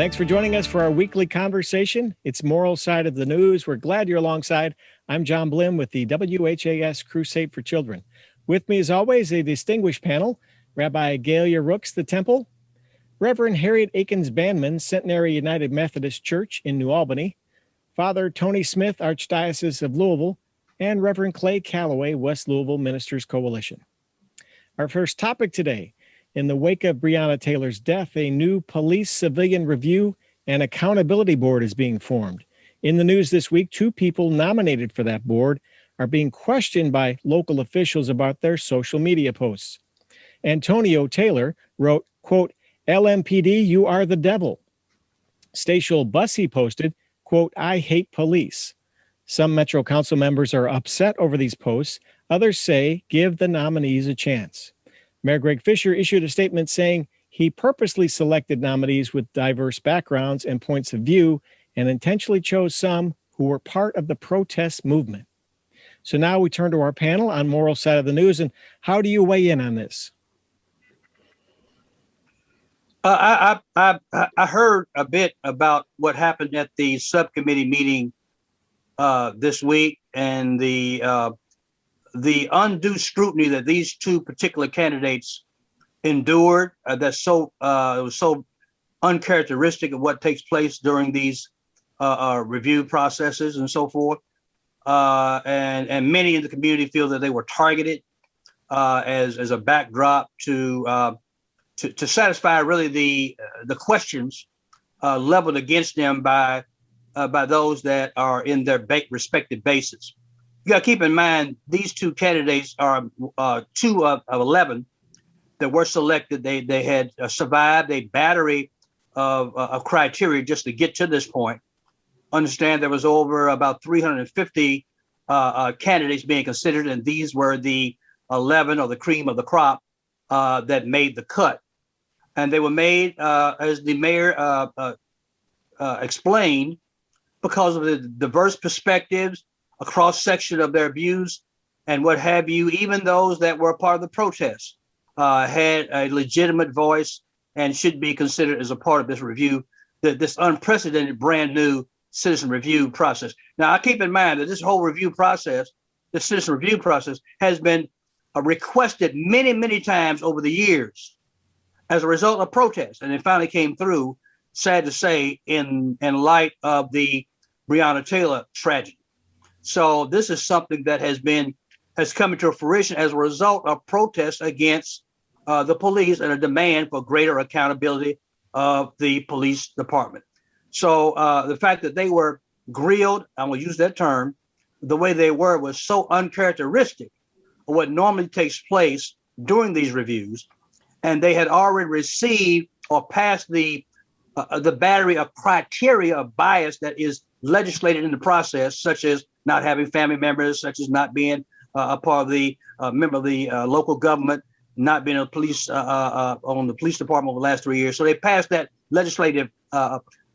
Thanks for joining us for our weekly conversation. It's Moral Side of the News. We're glad you're alongside. I'm John Blim with the WHAS Crusade for Children. With me, as always, a distinguished panel: Rabbi Gaylia Rooks, the Temple; Reverend Harriett Akins Banman, Centenary United Methodist Church in New Albany; Father Tony Smith, Archdiocese of Louisville; and Reverend Clay Calloway, West Louisville Ministers Coalition. Our first topic today: in the wake of Breonna Taylor's death, a new police civilian review and accountability board is being formed. In the news this week, 2 people nominated for that board are being questioned by local officials about their social media posts. Antonio Taylor wrote, quote, "LMPD, you are the devil." Statial Bussey posted, quote, "I hate police." Some Metro Council members are upset over these posts. Others say, give the nominees a chance. Mayor Greg Fisher issued a statement saying he purposely selected nominees with diverse backgrounds and points of view and intentionally chose some who were part of the protest movement. So now we turn to our panel on Moral Side of the News. And how do you weigh in on this? I heard a bit about what happened at the subcommittee meeting this week, and the undue scrutiny that these 2 particular candidates endured. It was so uncharacteristic of what takes place during these review processes and so forth. And many in the community feel that they were targeted as a backdrop to satisfy really the questions leveled against them by those that are in their respective bases. You got to keep in mind, these 2 candidates are 2 of 11 that were selected. They had survived a battery of criteria just to get to this point. Understand there was over about 350 candidates being considered, and these were the 11 or the cream of the crop that made the cut. And they were made, as the mayor explained, because of the diverse perspectives, a cross-section of their views and what have you. Even those that were a part of the protest had a legitimate voice and should be considered as a part of this review, this unprecedented brand new citizen review process. Now, I keep in mind that this whole review process, the citizen review process, has been requested many, many times over the years as a result of protests. And it finally came through, sad to say, in light of the Breonna Taylor tragedy. So this is something that has come into fruition as a result of protests against the police and a demand for greater accountability of the police department. So the fact that they were grilled, I will use that term, the way they were was so uncharacteristic of what normally takes place during these reviews. And they had already received or passed the battery of criteria of bias that is legislated in the process, such as not having family members, such as not being a part of the member of the local government, not being a police on the police department over the last 3 years. So they passed that legislative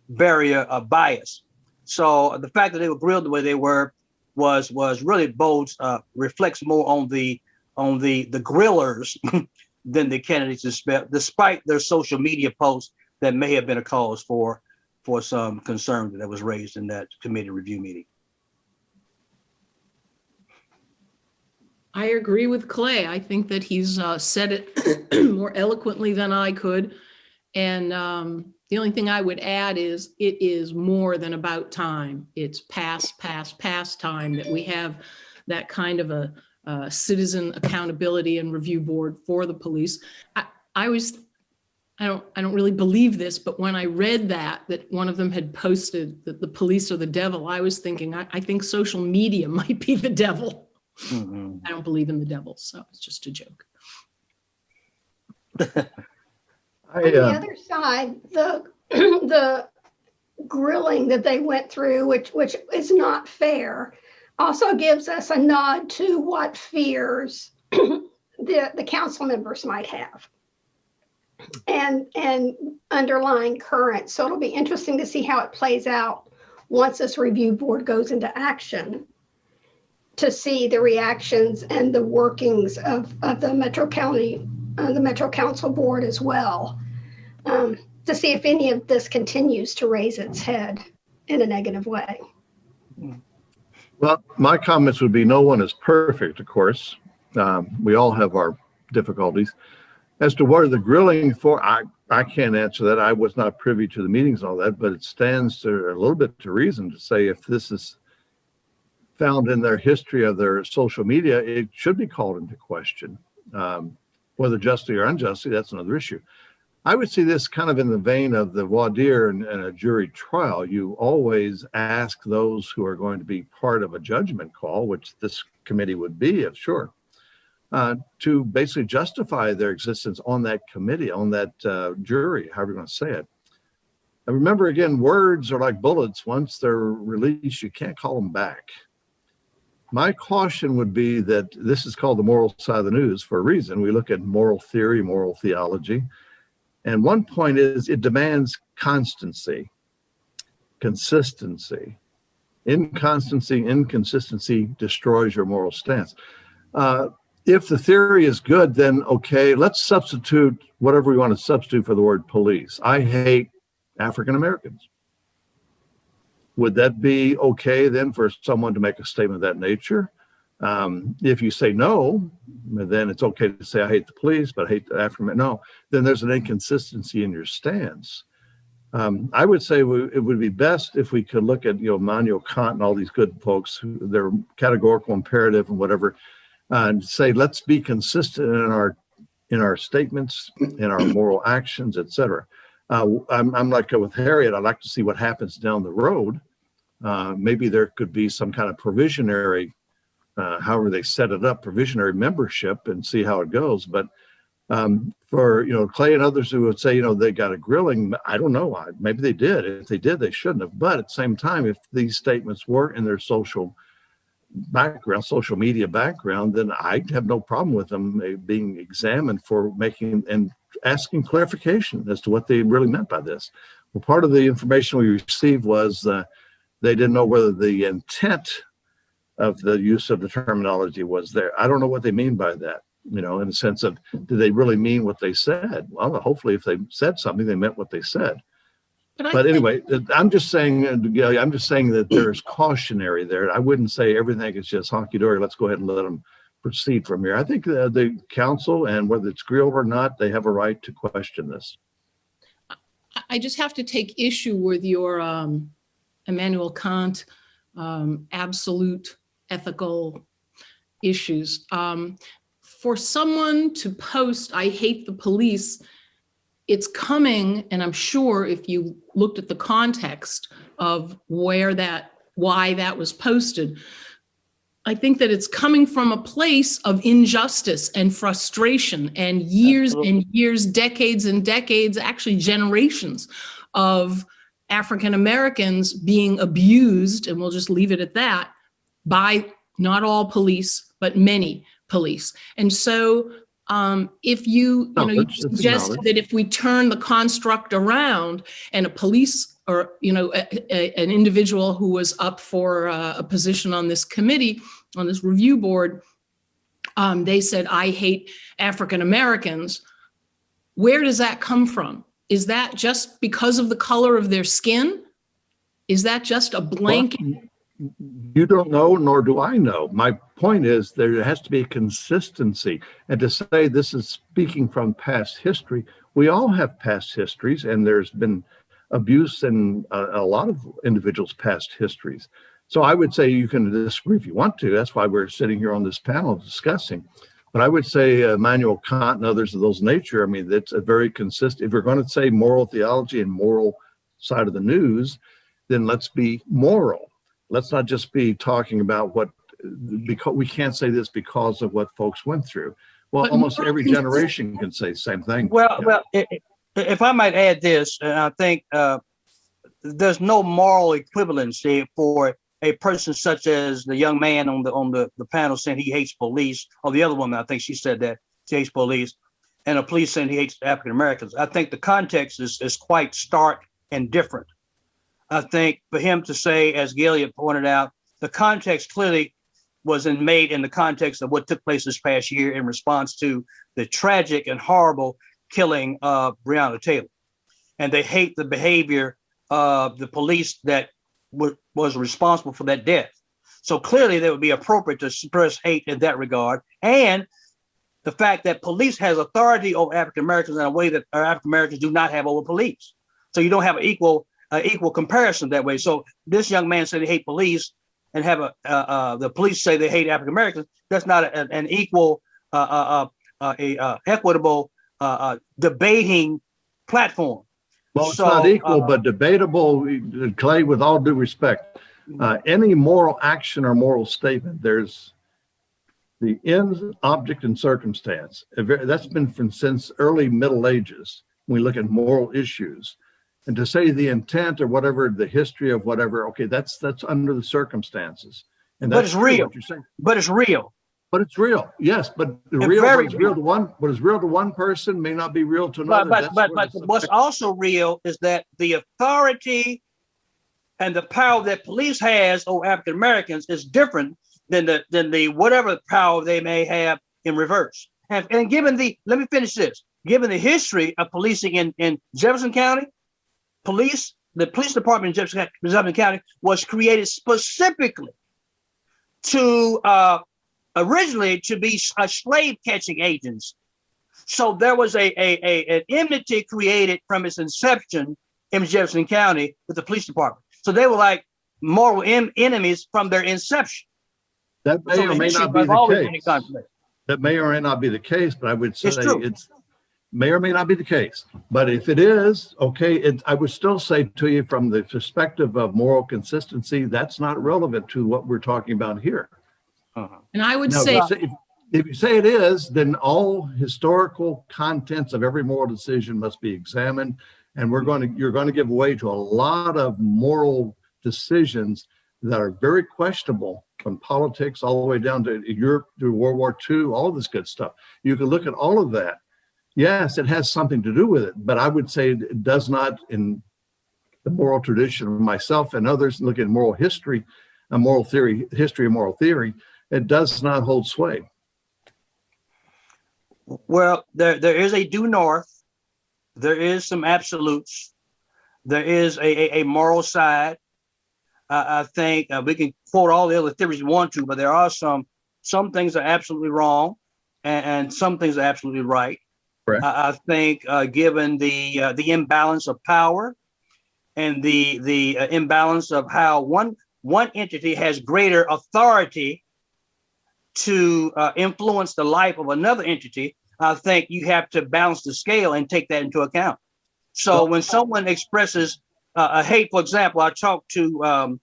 barrier of bias. So the fact that they were grilled the way they were was really bold, reflects more on the grillers than the candidates, despite their social media posts that may have been a cause for some concern that was raised in that committee review meeting. I agree with Clay. I think that he's said it more eloquently than I could. And the only thing I would add is it is more than about time. It's past time that we have that kind of a citizen accountability and review board for the police. I don't really believe this, but when I read that one of them had posted that the police are the devil, I was thinking, I think social media might be the devil. Mm-hmm. I don't believe in the devil, so it's just a joke. On the other side, the grilling that they went through, which is not fair, also gives us a nod to what fears the council members might have and underlying currents. So it'll be interesting to see how it plays out once this review board goes into action, to see the reactions and the workings of the Metro Council board as well. to see if any of this continues to raise its head in a negative way. Well, my comments would be no one is perfect, of course. We all have our difficulties. As to what are the grilling for, I can't answer that. I was not privy to the meetings and all that, but it stands to a little bit to reason to say if this is found in their history of their social media, it should be called into question. Whether justly or unjustly, that's another issue. I would see this kind of in the vein of the voir dire and a jury trial. You always ask those who are going to be part of a judgment call, which this committee would be, if sure, to basically justify their existence on that committee, on that jury, however you want to say it. And remember, again, words are like bullets. Once they're released, you can't call them back. My caution would be that this is called the moral side of the news for a reason. We look at moral theory, moral theology. And one point is it demands constancy, consistency. Inconstancy, inconsistency destroys your moral stance. If the theory is good, then okay, let's substitute whatever we want to substitute for the word police. I hate African Americans. Would that be okay then for someone to make a statement of that nature? If you say no, then it's okay to say I hate the police, but I hate the African. No, then there's an inconsistency in your stance. I would say it would be best if we could look at Immanuel Kant and all these good folks, their categorical imperative and whatever, and say let's be consistent in our statements, in our moral actions, etc. I'm like with Harriett. I'd like to see what happens down the road. Maybe there could be some kind of provisionary, however they set it up, provisionary membership, and see how it goes. But for Clay and others who would say they got a grilling, I don't know. Maybe they did. If they did, they shouldn't have. But at the same time, if these statements were in their social background, social media background, then I have no problem with them being examined for making and asking clarification as to what they really meant by this. Well, part of the information we received was they didn't know whether the intent of the use of the terminology was there. I don't know what they mean by that, in the sense of, do they really mean what they said? Well, hopefully if they said something, they meant what they said. But anyway, I'm just saying that there's cautionary there. I wouldn't say everything is just honky-dory. Let's go ahead and let them proceed from here. I think the council, and whether it's grilled or not, they have a right to question this. I just have to take issue with your Immanuel Kant absolute ethical issues. For someone to post, I hate the police, it's coming, and I'm sure if you looked at the context of why that was posted, I think that it's coming from a place of injustice and frustration and years and years, decades and decades, actually generations of African Americans being abused, and we'll just leave it at that, by not all police, but many police. And so if you suggested that if we turn the construct around and a police or, an individual who was up for a position on this committee, on this review board, they said, I hate African Americans. Where does that come from? Is that just because of the color of their skin? Is that just a blanket? Well, you don't know, nor do I know. My point is there has to be a consistency. And to say this is speaking from past history, we all have past histories, and there's been abuse in a lot of individuals' past histories. So I would say you can disagree if you want to. That's why we're sitting here on this panel discussing. But I would say Immanuel Kant and others of those nature, I mean, that's a very consistent. If we're going to say moral theology and moral side of the news, then let's be moral. Let's not just be talking about because we can't say this because of what folks went through. Well, almost every generation can say the same thing. Well, if I might add this, and I think there's no moral equivalency for a person such as the young man on the panel saying he hates police, or the other woman, I think she said that she hates police, and a police saying he hates African Americans. I think the context is quite stark and different. I think for him to say, as Gaylia pointed out, the context clearly was made in the context of what took place this past year in response to the tragic and horrible killing of Breonna Taylor. and they hate the behavior of the police that was responsible for that death. So clearly, that would be appropriate to suppress hate in that regard, and the fact that police has authority over African Americans in a way that African Americans do not have over police. So you don't have an equal comparison that way. So this young man said they hate police, and have the police say they hate African Americans. That's not an equal, equitable debating platform. Well, it's not equal, but debatable, Clay, with all due respect. Any moral action or moral statement, there's the ends, object, and circumstance. That's been since early Middle Ages. When we look at moral issues. And to say the intent or whatever, the history of whatever, okay, that's under the circumstances. And that's but it's real. What you're saying. But it's real. But it's real, yes. But what is real to one person may not be real to another. But what's also real is that the authority and the power that police has over African Americans is different than the whatever power they may have in reverse. And given let me finish this. Given the history of policing in Jefferson County, the police department in Jefferson County was created specifically to originally to be slave catching agents. So there was an enmity created from its inception in Jefferson County with the police department. So they were like moral enemies from their inception. That may or may not be the case. That may or may not be the case, but I would say it's may or may not be the case. But if it is, okay, I would still say to you from the perspective of moral consistency, that's not relevant to what we're talking about here. And I would say, if you say it is, then all historical contents of every moral decision must be examined, and you're going to give way to a lot of moral decisions that are very questionable, from politics all the way down to Europe, through World War II, all this good stuff. You can look at all of that. Yes, it has something to do with it, but I would say it does not, in the moral tradition of myself and others look at moral history, history of moral theory, it does not hold sway. Well, there is a due north. There is some absolutes. There is a moral side. I think we can quote all the other theories we want to, but there are some things are absolutely wrong, and some things are absolutely right. I think given the imbalance of power and the imbalance of how one entity has greater authority to influence the life of another entity, I think you have to balance the scale and take that into account. So when someone expresses a hate, for example, I talked to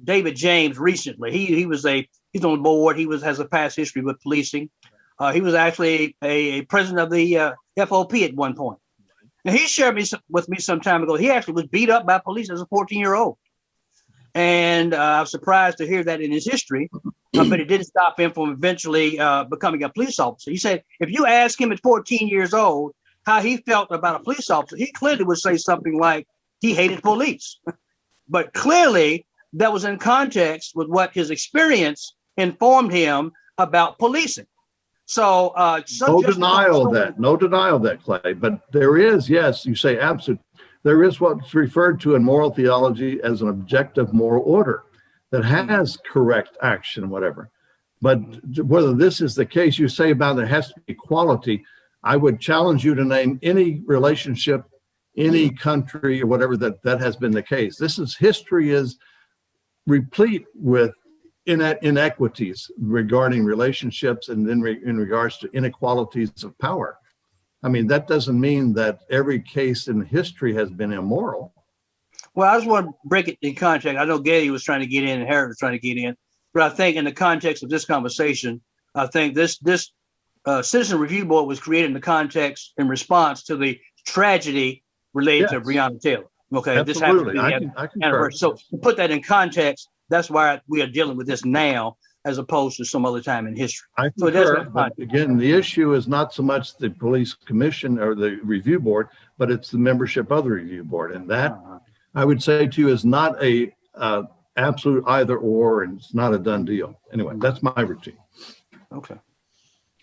David James recently. He's on the board. Has a past history with policing. He was actually a president of the FOP at one point. Now, he shared with me some time ago. He actually was beat up by police as a 14-year-old. And I was surprised to hear that in his history, but it didn't stop him from eventually becoming a police officer. He said, if you ask him at 14 years old how he felt about a police officer, he clearly would say something like he hated police. But clearly, that was in context with what his experience informed him about policing. So, no denial of that, Clay. But there is, yes, you say absolute. There is what's referred to in moral theology as an objective moral order that has correct action, whatever. But whether this is the case, you say about there has to be equality. I would challenge you to name any relationship, any country, or whatever that has been the case. History is replete with inequities regarding relationships, and then in regards to inequalities of power. I mean, that doesn't mean that every case in history has been immoral. Well, I just want to break it in context. I know Gaylia was trying to get in and Harriett was trying to get in, but I think in the context of this conversation, I think this Citizen Review Board was created in the context in response to the tragedy related to Breonna Taylor. Okay, absolutely. This happened to be the anniversary. So to put that in context, that's why we are dealing with this now, as opposed to some other time in history. I concur, but again, the issue is not so much the police commission or the review board, but it's the membership of the review board. And that, I would say to you, is not a absolute either or, and it's not a done deal. Anyway, that's my routine. Okay.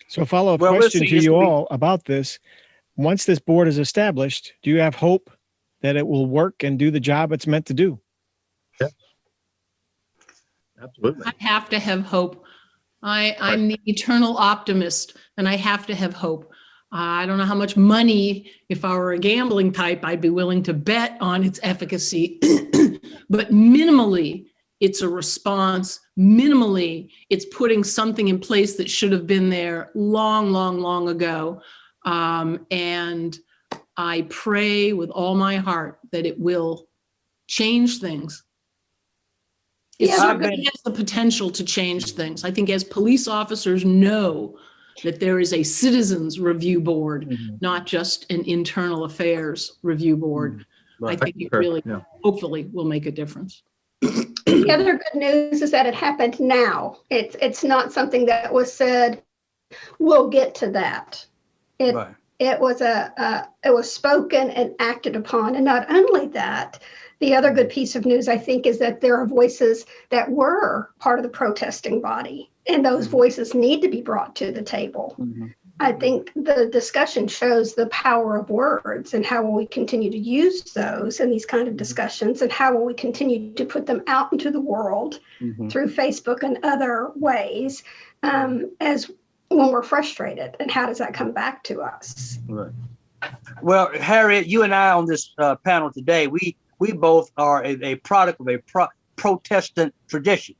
So follow-up question to you all about this. once this board is established, do you have hope that it will work and do the job it's meant to do? Yes. Absolutely. I have to have hope. I'm the eternal optimist, and I have to have hope. I don't know how much money, if I were a gambling type, I'd be willing to bet on its efficacy. But minimally, it's a response. Minimally, it's putting something in place that should have been there long, long, long ago. And I pray with all my heart that it will change things. It certainly has the potential to change things. I think as police officers know that there is a citizens review board, not just an internal affairs review board, I think it really, hopefully, will make a difference. The other good news is that it happened now. It's not something that was said, we'll get to that. It was spoken and acted upon. And not only that, the other good piece of news, I think, is that there are voices that were part of the protesting body, and those voices need to be brought to the table. I think the discussion shows the power of words, and how will we continue to use those in these kind of discussions, and how will we continue to put them out into the world through Facebook and other ways, as when we're frustrated, and how does that come back to us? Right. Well, Harriett, you and I on this panel today, we both are a product of a Protestant tradition.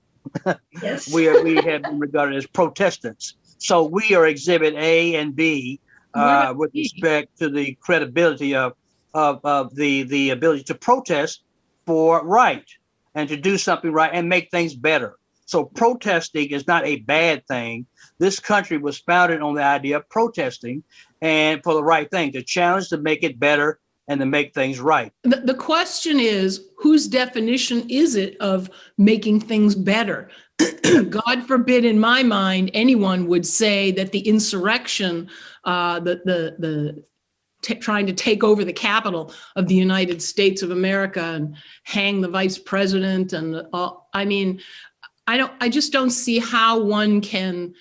Yes. we have been regarded as Protestants. So we are exhibit A and B with respect to the credibility of the ability to protest for right and to do something right and make things better. So protesting is not a bad thing. This country was founded on the idea of protesting and for the right thing, to challenge, to make it better, and to make things right. The question is, whose definition is it of making things better? God forbid, in my mind, anyone would say that the insurrection, trying to take over the Capitol of the United States of America and hang the vice president, and I just don't see how one can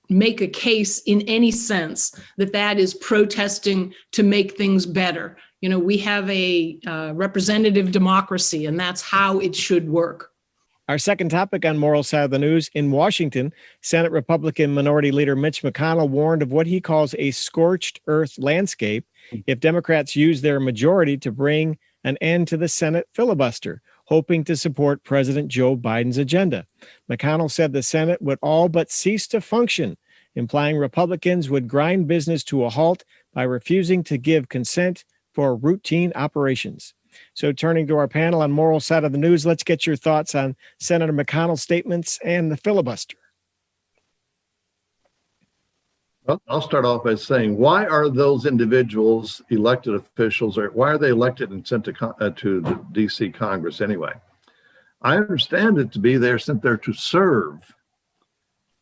make a case in any sense that is protesting to make things better. You know, we have a representative democracy, and that's how it should work. Our second topic on Moral Side of the News: in Washington, Senate Republican Minority Leader Mitch McConnell warned of what he calls a scorched earth landscape if Democrats use their majority to bring an end to the Senate filibuster, hoping to support President Joe Biden's agenda. McConnell said the Senate would all but cease to function, implying Republicans would grind business to a halt by refusing to give consent for routine operations. So turning to our panel on Moral Side of the News, let's get your thoughts on Senator McConnell's statements and the filibuster. Well, I'll start off by saying, why are those individuals elected officials, or why are they elected and sent to the DC Congress anyway? I understand it to be they're sent there to serve.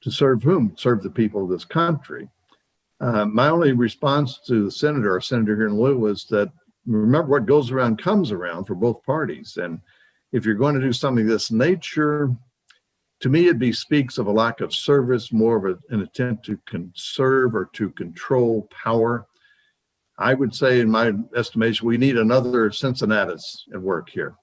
To serve whom? Serve the people of this country. My only response to the senator here in Louisville, is that remember, what goes around comes around for both parties. And if you're going to do something of this nature, to me, it speaks of a lack of service, more of an attempt to conserve or to control power. I would say, in my estimation, we need another Cincinnatus at work here.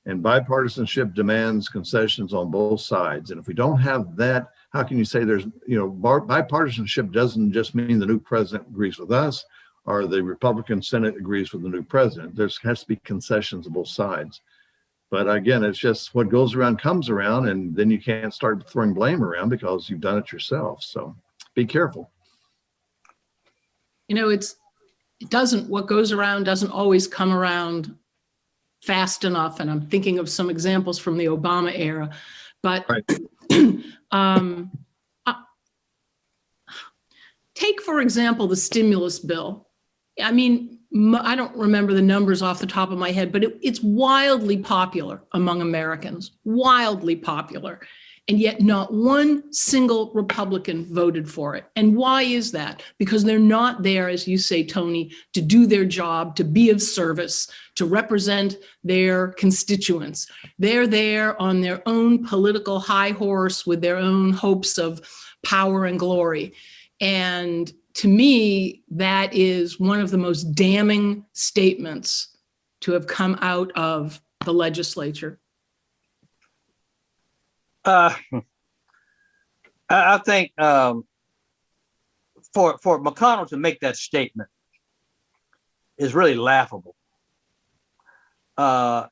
And bipartisanship demands concessions on both sides. And if we don't have that, how can you say there's, bipartisanship doesn't just mean the new president agrees with us or the Republican Senate agrees with the new president. There has to be concessions on both sides. But again, it's just what goes around comes around, and then you can't start throwing blame around because you've done it yourself. So be careful. What goes around doesn't always come around fast enough. And I'm thinking of some examples from the Obama era, but take, for example, the stimulus bill. I mean, I don't remember the numbers off the top of my head, but it's wildly popular among Americans, wildly popular. And yet not one single Republican voted for it. And why is that? Because they're not there, as you say, Tony, to do their job, to be of service, to represent their constituents. They're there on their own political high horse with their own hopes of power and glory. And to me, that is one of the most damning statements to have come out of the legislature. I think for McConnell to make that statement is really laughable for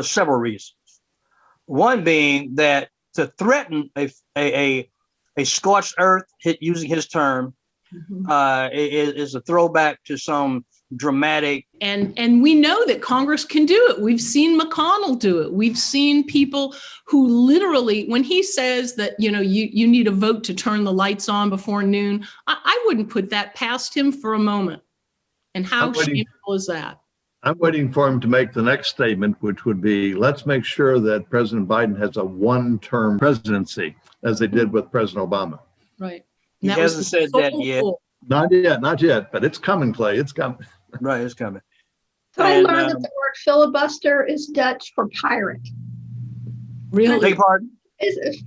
several reasons. One being that to threaten a scorched earth, using his term, is a throwback to some dramatic. And we know that Congress can do it. We've seen McConnell do it. We've seen people who literally, when he says that, you need a vote to turn the lights on before noon, I wouldn't put that past him for a moment. And how shameful is that? I'm waiting for him to make the next statement, which would be, let's make sure that President Biden has a one-term presidency, as they did with President Obama. Right. He hasn't said that yet. Not yet, but it's coming, Clay. It's coming. Right, it's coming. So I learned that the word filibuster is Dutch for pirate. Really? Beg pardon?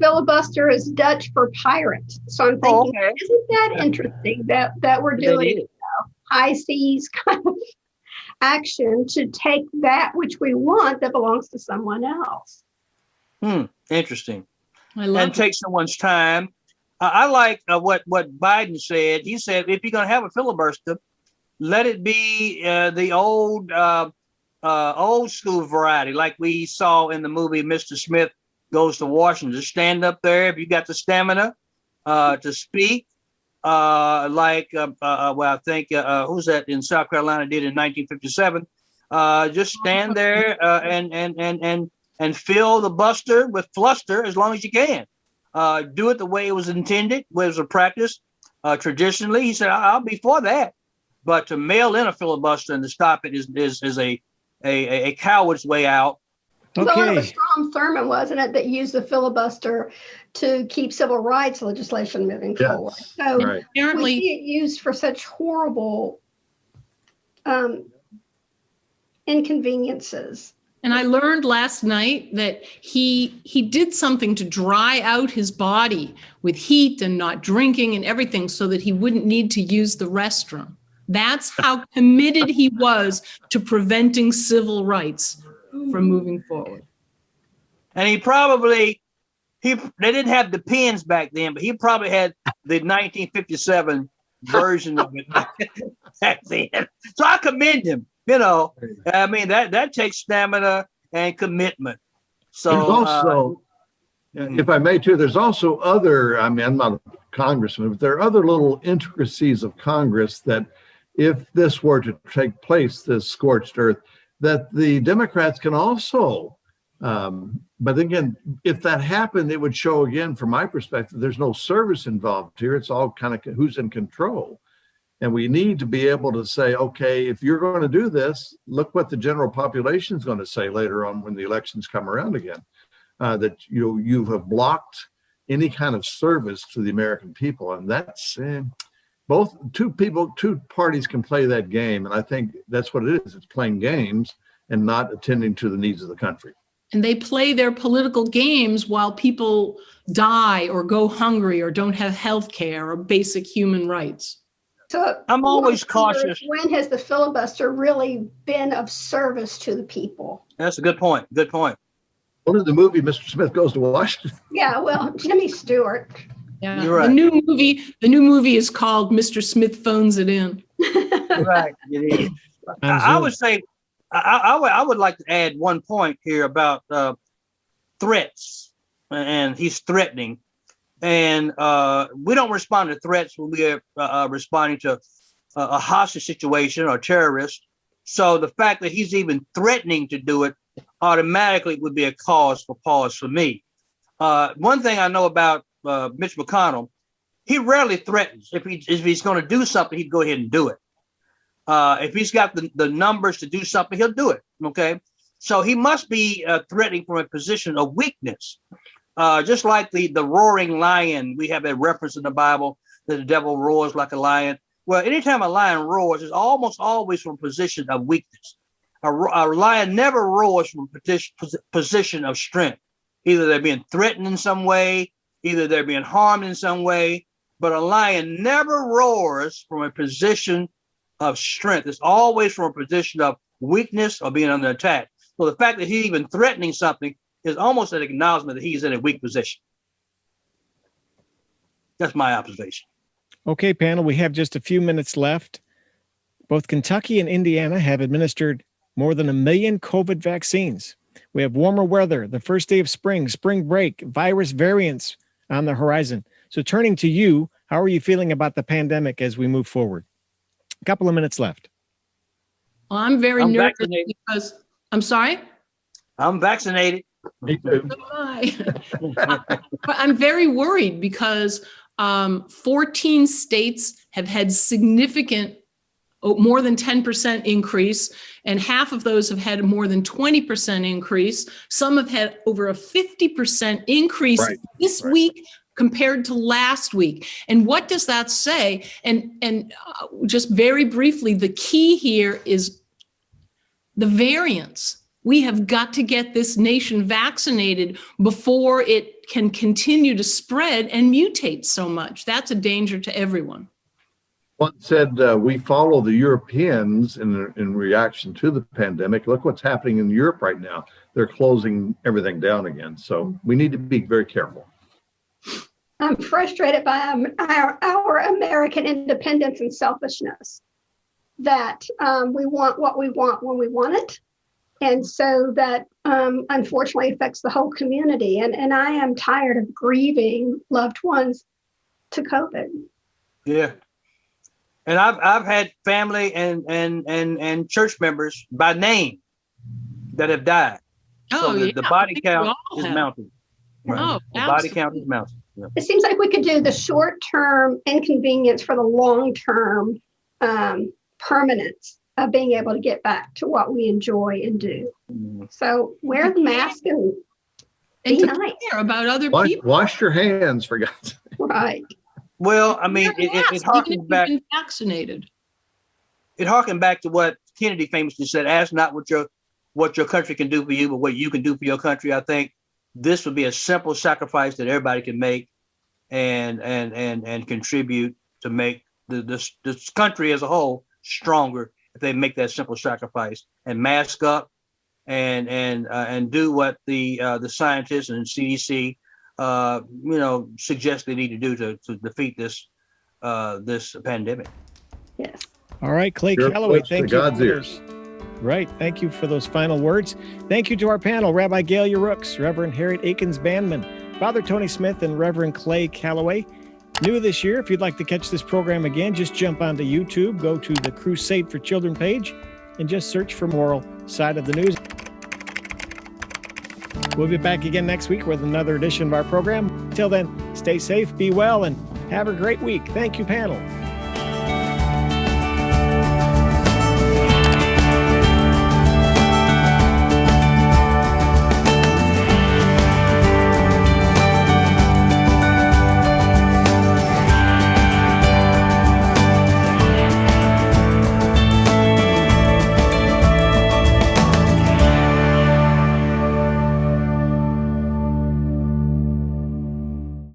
Filibuster is Dutch for pirate. So I'm thinking, isn't that interesting that we're doing high seas kind of action to take that which we want that belongs to someone else? Interesting. And take someone's time. I like what Biden said. He said, if you're going to have a filibuster, let it be the old school variety, like we saw in the movie Mr. Smith Goes to Washington. Just stand up there if you got the stamina to speak. I think who's that in South Carolina did in 1957. Just stand there and fill the buster with fluster as long as you can. Do it the way it was intended, way it was practiced. Traditionally, he said, I'll be for that. But to mail in a filibuster and to stop it is a coward's way out. Okay. So it was Strom Thurmond, wasn't it, that used the filibuster to keep civil rights legislation moving forward? So apparently, we see it used for such horrible inconveniences. And I learned last night that he did something to dry out his body with heat and not drinking and everything so that he wouldn't need to use the restroom. That's how committed he was to preventing civil rights from moving forward. And they didn't have the pens back then, but he probably had the 1957 version of it back then. So I commend him. I mean, that takes stamina and commitment. So there's also, if I may too, there's also other, I mean, I'm not a congressman, but there are other little intricacies of Congress that if this were to take place, this scorched earth, that the Democrats can also, but again, if that happened, it would show again, from my perspective, there's no service involved here. It's all kind of who's in control. And we need to be able to say, okay, if you're going to do this, look what the general population is going to say later on when the elections come around again, that you have blocked any kind of service to the American people. And that's two parties can play that game. And I think that's what it is. It's playing games and not attending to the needs of the country. And they play their political games while people die or go hungry or don't have health care or basic human rights. So I'm always cautious. When has the filibuster really been of service to the people? That's a good point. Good point. What is the movie Mr. Smith Goes to Washington? Yeah, well, Jimmy Stewart. Yeah, you're right. The new movie is called Mr. Smith Phones It In. Right. It is. I would say I would like to add one point here about threats, and he's threatening. And we don't respond to threats when we are responding to a hostage situation or terrorist. So the fact that he's even threatening to do it automatically would be a cause for pause for me. One thing I know about Mitch McConnell, he rarely threatens. If he's going to do something, he'd go ahead and do it. If he's got the numbers to do something, he'll do it. Okay. So he must be threatening from a position of weakness. Just like the roaring lion, we have a reference in the Bible that the devil roars like a lion. Well, anytime a lion roars, it's almost always from a position of weakness. A lion never roars from a position of strength. Either they're being threatened in some way, either they're being harmed in some way, but a lion never roars from a position of strength. It's always from a position of weakness or being under attack. So the fact that he's even threatening something is almost an acknowledgement that he's in a weak position. That's my observation. Okay, panel, we have just a few minutes left. Both Kentucky and Indiana have administered more than 1 million COVID vaccines. We have warmer weather, the first day of spring, spring break, virus variants on the horizon. So turning to you, how are you feeling about the pandemic as we move forward? A couple of minutes left. Well, I'm very nervous vaccinated. because, I'm sorry? I'm vaccinated. Me too. So am I. But I'm very worried because 14 states have had significant, more than 10% increase, and half of those have had more than 20% increase. Some have had over a 50% increase this week compared to last week. And what does that say? And just very briefly, the key here is the variants. We have got to get this nation vaccinated before it can continue to spread and mutate so much. That's a danger to everyone. One said we follow the Europeans in reaction to the pandemic. Look what's happening in Europe right now. They're closing everything down again. So we need to be very careful. I'm frustrated by our American independence and selfishness, that we want what we want when we want it. And so that unfortunately affects the whole community. And I am tired of grieving loved ones to COVID. Yeah. And I've had family and church members by name that have died. Oh, so the body count is mounting. Right. Oh, the body count is mounting. Yeah. It seems like we could do the short-term inconvenience for the long-term permanence of being able to get back to what we enjoy and do. So wear the mask and be nice. Care about other people. Wash your hands, for God's sake. Right. Well, I mean, it harkens back. Vaccinated. It harkened back to what Kennedy famously said: "Ask not what your country can do for you, but what you can do for your country." I think this would be a simple sacrifice that everybody can make, and contribute to make this country as a whole stronger if they make that simple sacrifice and mask up and do what the scientists and CDC suggest they need to do to defeat this pandemic. Yes. All right, Clay Calloway, thank you. God's ears. Right. Thank you for those final words. Thank you to our panel, Rabbi Gaylia Rooks, Reverend Harriett Akins Banman, Father Tony Smith, and Reverend Clay Calloway. New this year, if you'd like to catch this program again, just jump onto YouTube, go to the Crusade for Children page, and just search for Moral Side of the News. We'll be back again next week with another edition of our program. Till then, stay safe, be well, and have a great week. Thank you, panel.